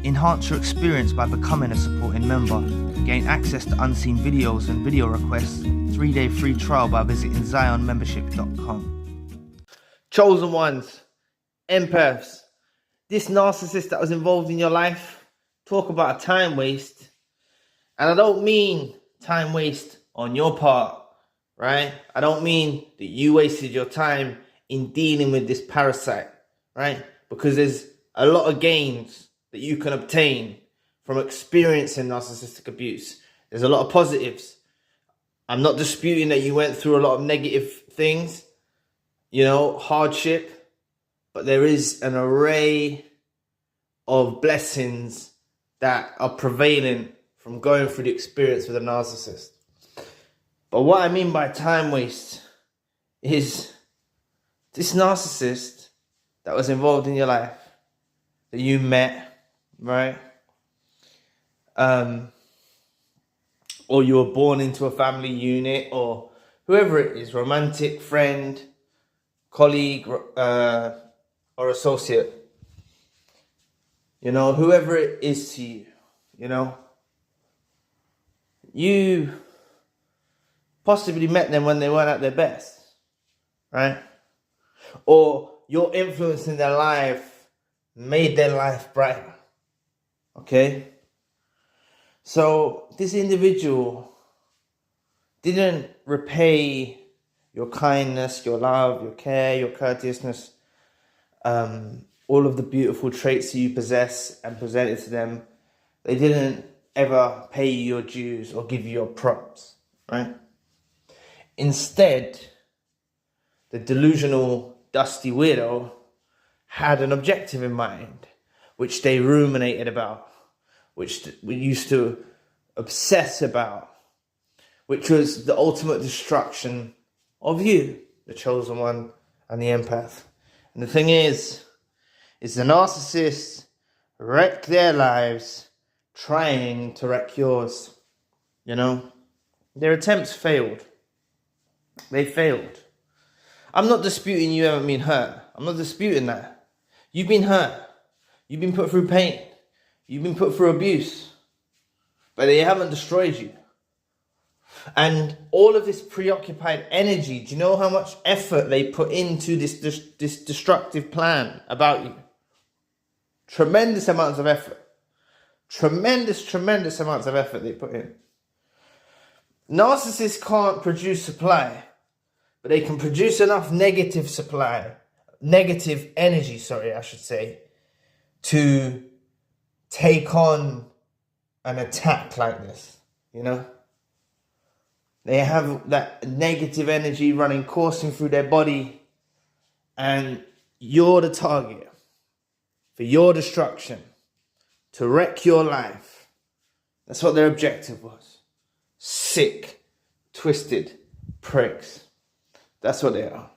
Enhance your experience by becoming a supporting member. Gain access to unseen videos and video requests. 3-day free trial by visiting zionmembership.com. Chosen ones, empaths, this narcissist that was involved in your life, talk about a time waste. And I don't mean time waste on your part, right? I don't mean that you wasted your time in dealing with this parasite, right? Because there's a lot of gains that you can obtain from experiencing narcissistic abuse. There's a lot of positives. I'm not disputing that you went through a lot of negative things, you know, hardship, but there is an array of blessings that are prevalent from going through the experience with a narcissist. But what I mean by time waste is this narcissist that was involved in your life, that you met, right? Or you were born into a family unit, or whoever it is, romantic, friend, colleague, or associate. You know, whoever it is to you, you know. You possibly met them when they weren't at their best, right? Or your influence in their life made their life brighter, okay? So this individual didn't repay your kindness, your love, your care, your courteousness, all of the beautiful traits that you possess and presented to them. They didn't ever pay you your dues or give you your props, right? Instead, the delusional, dusty weirdo had an objective in mind, which they ruminated about, which we used to obsess about, which was the ultimate destruction of you, the chosen one and the empath. And the thing is the narcissists wreck their lives trying to wreck yours. You know, their attempts failed. They failed. I'm not disputing you haven't been hurt. I'm not disputing that. You've been hurt. You've been put through pain. You've been put through abuse. But they haven't destroyed you. And all of this preoccupied energy, do you know how much effort they put into this destructive plan about you? Tremendous amounts of effort. Tremendous amounts of effort they put in. Narcissists can't produce supply, but they can produce enough negative energy, I should say, to take on an attack like this, you know? They have that negative energy coursing through their body, and you're the target for your destruction, to wreck your life. That's what their objective was. Sick, twisted pricks. That's what they are.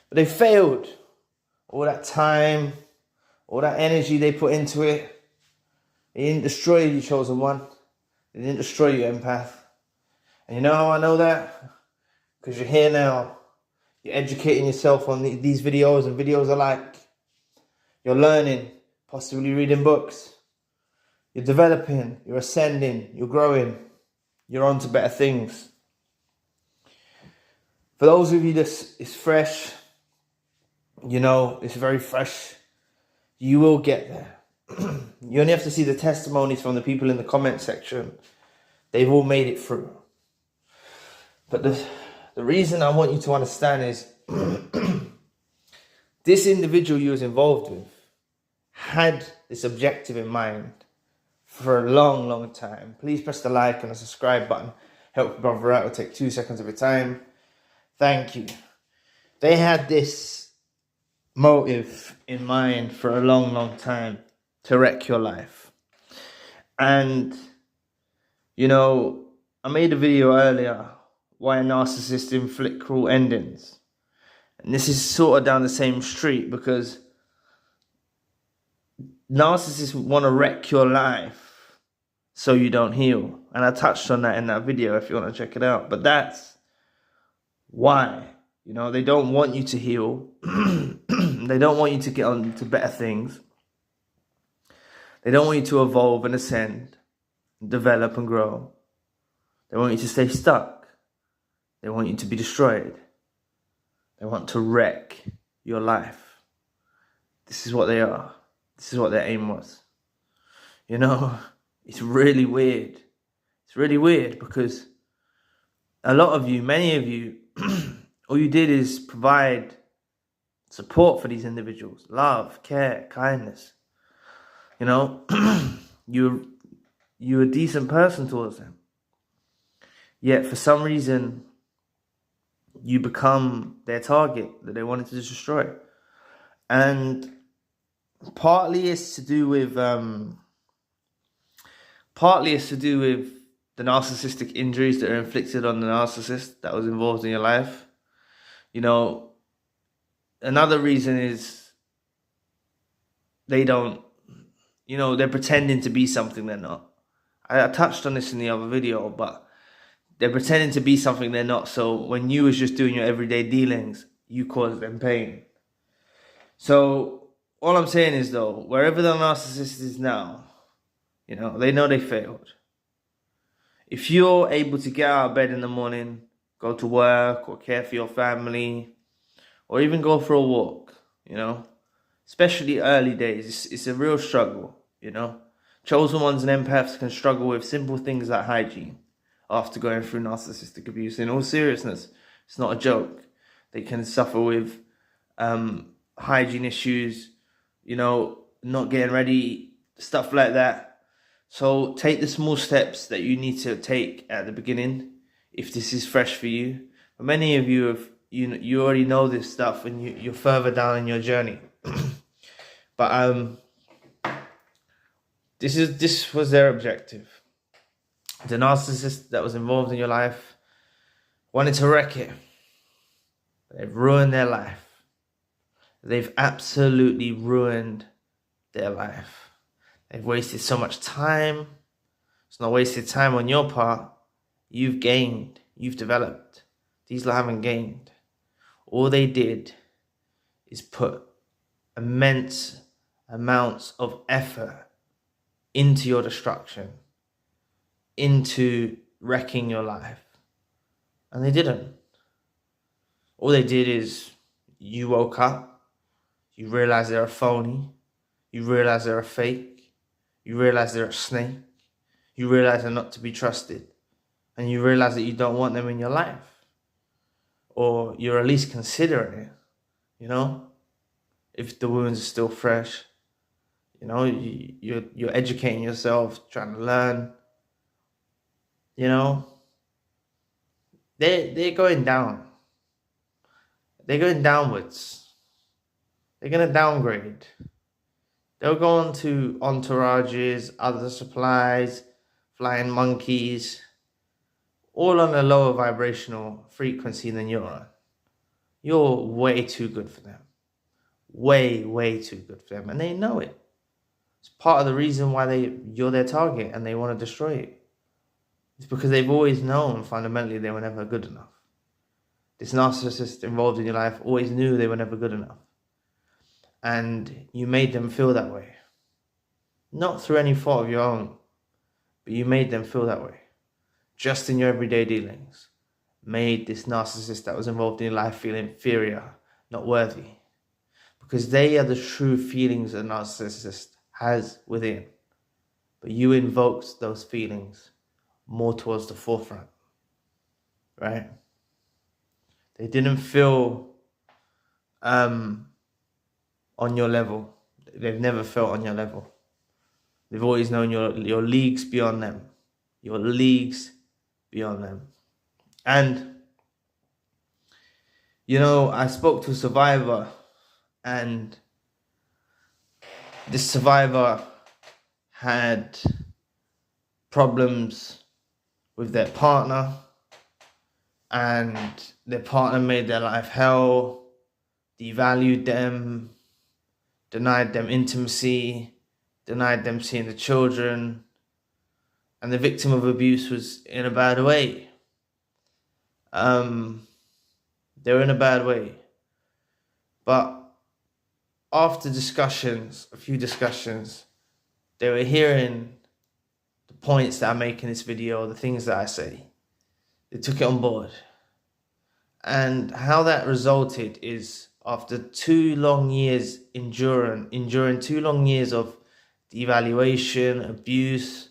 But they failed. All that time, all that energy they put into it, they didn't destroy you, chosen one. They didn't destroy you, empath. And you know how I know that? Because you're here now. You're educating yourself on these videos and videos alike. You're learning, possibly reading books. You're developing, you're ascending, you're growing. You're on to better things. For those of you this is fresh, you know, it's very fresh. You will get there. You only have to see the testimonies from the people in the comment section. They've all made it through. But the reason I want you to understand is this individual you was involved with had this objective in mind for a long time. Please press the like and the subscribe button. Help the brother out. It'll take 2 seconds of your time. Thank you. They had this motive in mind for a long time to wreck your life. And, you know, I made a video earlier, why narcissists inflict cruel endings. And this is sort of down the same street, because narcissists want to wreck your life so you don't heal. And I touched on that in that video if you want to check it out. But that's why. You know, they don't want you to heal. They don't want you to get on to better things. They don't want you to evolve and ascend, develop and grow. They want you to stay stuck. They want you to be destroyed. They want to wreck your life. This is what they are. This is what their aim was. You know, it's really weird. It's really weird because a lot of you, many of you, all you did is provide support for these individuals. Love, care, kindness. You know, you're a decent person towards them. Yet for some reason, you become their target that they wanted to destroy. And partly it's to do with the narcissistic injuries that are inflicted on the narcissist that was involved in your life. You know, another reason is they don't, you know, they're pretending to be something they're not. I touched on this in the other video, but they're pretending to be something they're not. So when you was just doing your everyday dealings, you caused them pain. So all I'm saying is, though, wherever the narcissist is now, you know, they know they failed. If you're able to get out of bed in the morning, go to work or care for your family, or even go for a walk, you know, especially early days, it's a real struggle, you know. Chosen ones and empaths can struggle with simple things like hygiene after going through narcissistic abuse. In all seriousness, it's not a joke. They can suffer with hygiene issues, you know, not getting ready, stuff like that. So take the small steps that you need to take at the beginning if this is fresh for you. But many of you have, you already know this stuff and you're further down in your journey. But this was their objective. The narcissist that was involved in your life wanted to wreck it. They've ruined their life. They've absolutely ruined their life. They've wasted so much time. It's not wasted time on your part. You've gained. You've developed. These lot haven't gained. All they did is put immense amounts of effort into your destruction, into wrecking your life. And they didn't. All they did is you woke up, you realize they're a phony, you realize they're a fake, you realize they're a snake, you realize they're not to be trusted, and you realize that you don't want them in your life. Or you're at least considering it, you know, if the wounds are still fresh. You know, you're educating yourself, trying to learn. You know, they're going down. They're going downwards. They're going to downgrade. They'll go on to entourages, other supplies, flying monkeys, all on a lower vibrational frequency than you're on. You're way too good for them. Way, way too good for them. And they know it. It's part of the reason why you're their target and they want to destroy you. It's because they've always known fundamentally they were never good enough. This narcissist involved in your life always knew they were never good enough. And you made them feel that way. Not through any fault of your own, but you made them feel that way. Just in your everyday dealings. Made this narcissist that was involved in your life feel inferior, not worthy. Because they are the true feelings a narcissist has within. But you invoked those feelings more towards the forefront. Right? They didn't feel on your level. They've never felt on your level. They've always known your leagues beyond them. Your leagues beyond them. And, you know, I spoke to a survivor, and this survivor had problems with their partner, and their partner made their life hell, devalued them, denied them intimacy, denied them seeing the children, and the victim of abuse was in a bad way. They were in a bad way. But after discussions, a few discussions, they were hearing the points that I make in this video, the things that I say. They took it on board. And how that resulted is, after 2 long years enduring 2 long years of devaluation, abuse,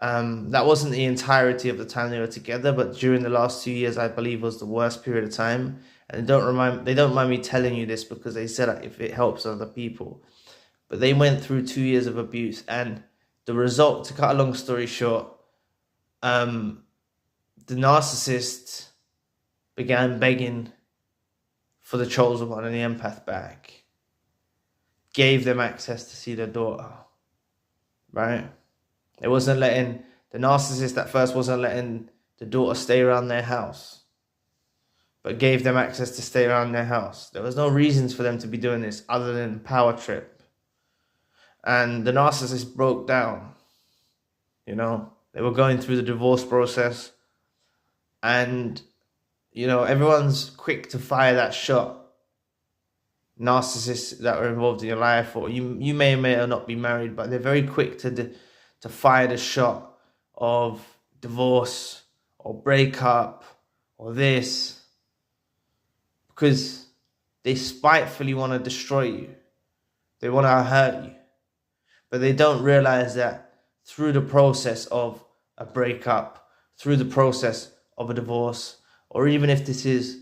that wasn't the entirety of the time they were together, but during the last 2 years, I believe, was the worst period of time. And they don't mind me telling you this, because they said if it helps other people. But they went through 2 years of abuse, and the result, to cut a long story short, the narcissist began begging for the chosen one and the empath back. Gave them access to see their daughter, right? It wasn't letting, the narcissist at first wasn't letting the daughter stay around their house, but gave them access to stay around their house. There was no reasons for them to be doing this other than power trip. And the narcissist broke down. You know, they were going through the divorce process, and you know, everyone's quick to fire that shot. Narcissists that are involved in your life, or you may or may not be married, but they're very quick to fire the shot of divorce or breakup or this, because they spitefully want to destroy you. They want to hurt you. But they don't realize that through the process of a breakup, through the process of a divorce, or even if this is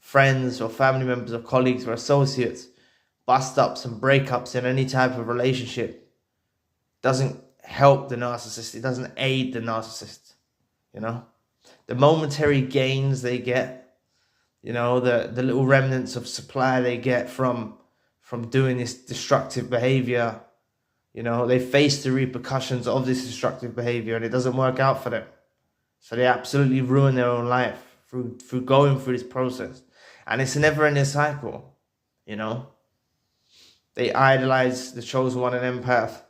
friends or family members or colleagues or associates, bust-ups and breakups in any type of relationship doesn't help the narcissist. It doesn't aid the narcissist, you know. The momentary gains they get, you know, the little remnants of supply they get from doing this destructive behavior, you know, they face the repercussions of this destructive behavior, and it doesn't work out for them. So they absolutely ruin their own life through going through this process. And it's a never-ending cycle, you know. They idolize the chosen one and empath.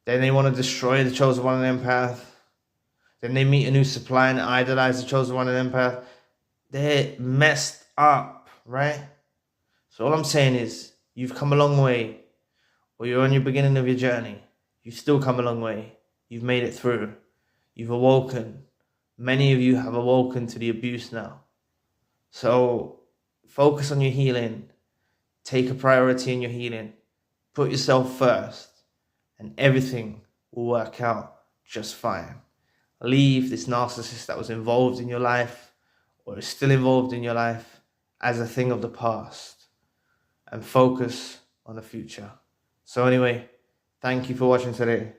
Then they want to destroy the chosen one and empath. Then they meet a new supply and idolize the chosen one and empath. They're messed up, right? So all I'm saying is, you've come a long way, or you're on your beginning of your journey. You've still come a long way. You've made it through. You've awoken. Many of you have awoken to the abuse now. So focus on your healing. Take a priority in your healing. Put yourself first, and everything will work out just fine. Leave this narcissist that was involved in your life, or is still involved in your life, as a thing of the past, and focus on the future. So anyway, thank you for watching today.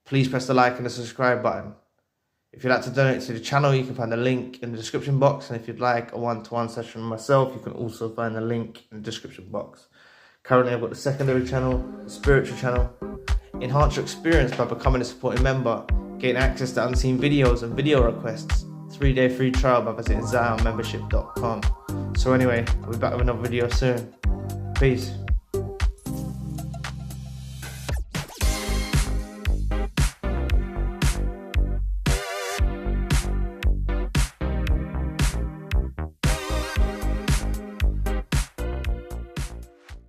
Please press the like and the subscribe button. If you'd like to donate to the channel, you can find the link in the description box. And if you'd like a one-to-one session with myself, you can also find the link in the description box. Currently, I've got the secondary channel, the spiritual channel. Enhance your experience by becoming a supporting member. Gain access to unseen videos and video requests. 3-day free trial by visiting ZionMembership.com. So anyway, I'll be back with another video soon. Peace.